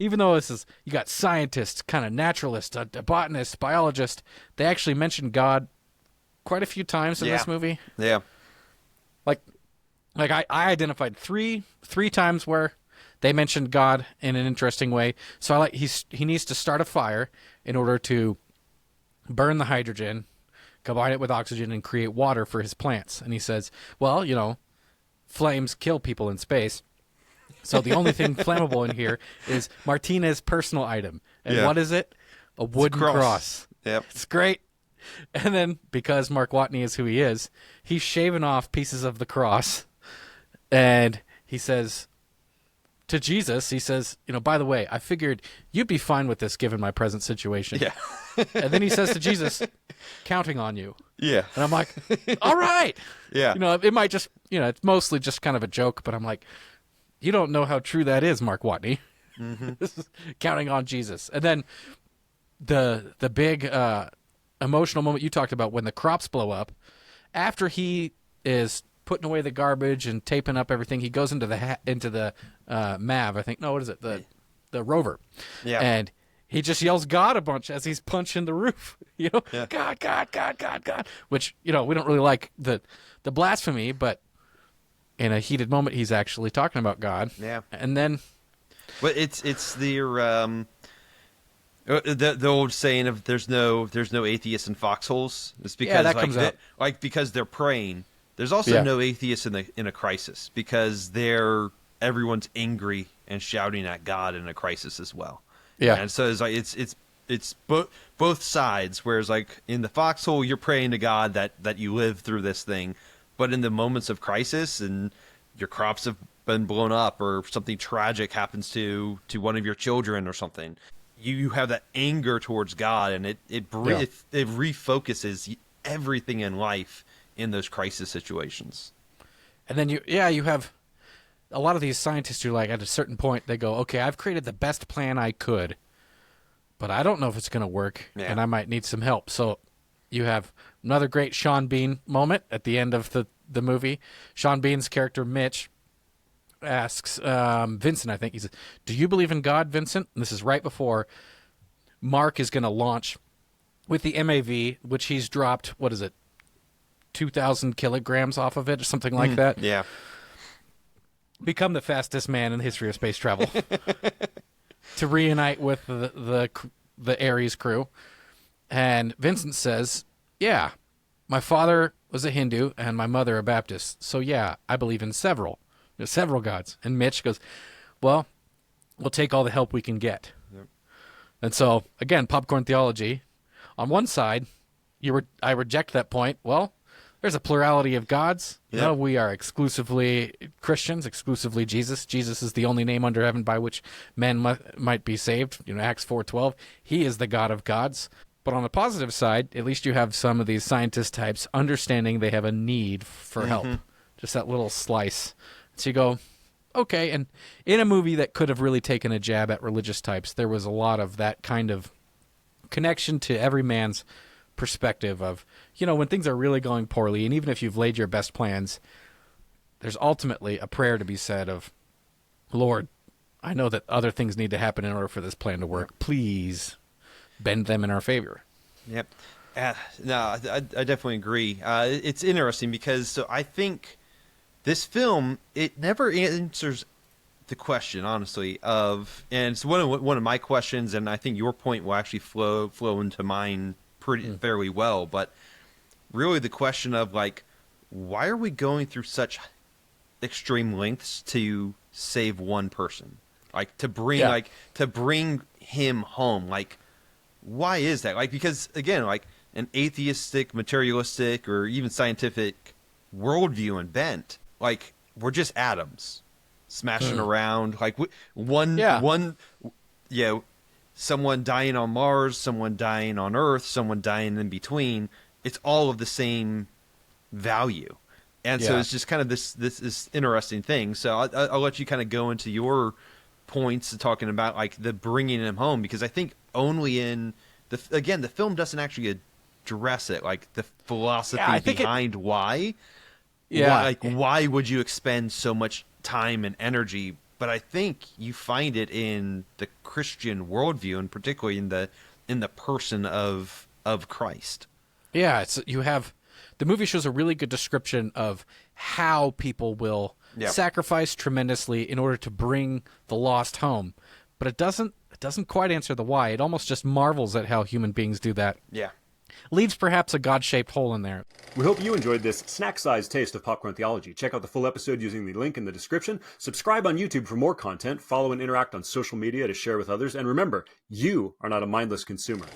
even though this is, you got scientists, kind of naturalists, a botanist, biologist, they actually mention God quite a few times in this movie. Yeah. Like I identified three times where they mentioned God in an interesting way. So he needs to start a fire in order to burn the hydrogen, combine it with oxygen, and create water for his plants. And he says, well, flames kill people in space. So the only thing flammable in here is Martinez's personal item. And what is it? A wooden cross. Yep. It's great. And then, because Mark Watney is who he is, he's shaving off pieces of the cross. And he says to Jesus, he says, by the way, I figured you'd be fine with this given my present situation. Yeah. And then he says to Jesus, counting on you. Yeah. And I'm like, all right. Yeah. It might just, it's mostly just kind of a joke, but I'm like, you don't know how true that is, Mark Watney. This is counting on Jesus. And then the big emotional moment you talked about when the crops blow up, after he is putting away the garbage and taping up everything, he goes into the Mav, I think. No, what is it? The rover. Yeah. And he just yells God a bunch as he's punching the roof. God, God, God, God, God. Which, we don't really like the blasphemy, but in a heated moment, he's actually talking about God. Yeah. And then... But it's the old saying of there's no atheists in foxholes. It's because that comes out. Because they're praying. There's also no atheists in a crisis because everyone's angry and shouting at God in a crisis as well. Yeah. And so it's like it's both sides. Whereas like in the foxhole, you're praying to God that you live through this thing, but in the moments of crisis and your crops have been blown up or something tragic happens to one of your children or something, you have that anger towards God, and it refocuses everything in life in those crisis situations. And then you have a lot of these scientists who, like, at a certain point, they go, okay, I've created the best plan I could, but I don't know if it's going to work, and I might need some help. So you have another great Sean Bean moment at the end of the movie. Sean Bean's character, Mitch, asks Vincent, I think, he says, do you believe in God, Vincent? And this is right before Mark is going to launch with the MAV, which he's dropped, what is it, 2,000 kilograms off of it or something like that. Yeah. Become the fastest man in the history of space travel to reunite with the Ares crew. And Vincent says, yeah, my father was a Hindu and my mother a Baptist. So yeah, I believe in several gods. And Mitch goes, well, we'll take all the help we can get. Yep. And so, again, popcorn theology. On one side, I reject that point. Well, there's a plurality of gods. Yep. No, we are exclusively Christians, exclusively Jesus. Jesus is the only name under heaven by which men might be saved. Acts 4:12. He is the God of gods. But on the positive side, at least you have some of these scientist types understanding they have a need for help. Just that little slice. So you go, okay. And in a movie that could have really taken a jab at religious types, there was a lot of that kind of connection to every man's perspective of, when things are really going poorly, and even if you've laid your best plans, there's ultimately a prayer to be said of, Lord, I know that other things need to happen in order for this plan to work. Please bend them in our favor. Yep. No, I definitely agree. It's interesting because I think this film, it never answers the question, honestly, and it's one of my questions, and I think your point will actually flow into mine fairly well, but really the question of, like, why are we going through such extreme lengths to save one person? Like, to bring him home, like, why is that? Like, because, again, like, an atheistic, materialistic, or even scientific worldview and bent, like, we're just atoms smashing around. Like, someone dying on Mars, someone dying on Earth, someone dying in between. It's all of the same value. And so it's just kind of this interesting thing. So I'll let you kind of go into your points talking about, like, the bringing him home, because I think only in the film doesn't actually address it, like the philosophy behind why. Yeah. Why would you expend so much time and energy but I think you find it in the Christian worldview, and particularly in the person of Christ. Yeah, the movie shows a really good description of how people will sacrifice tremendously in order to bring the lost home, but it doesn't quite answer the why. It almost just marvels at how human beings do that. Yeah. Leaves perhaps a God-shaped hole in there. We hope you enjoyed this snack-sized taste of popcorn theology. Check out the full episode using the link in the description. Subscribe on YouTube for more content. Follow and interact on social media to share with others. And remember, you are not a mindless consumer.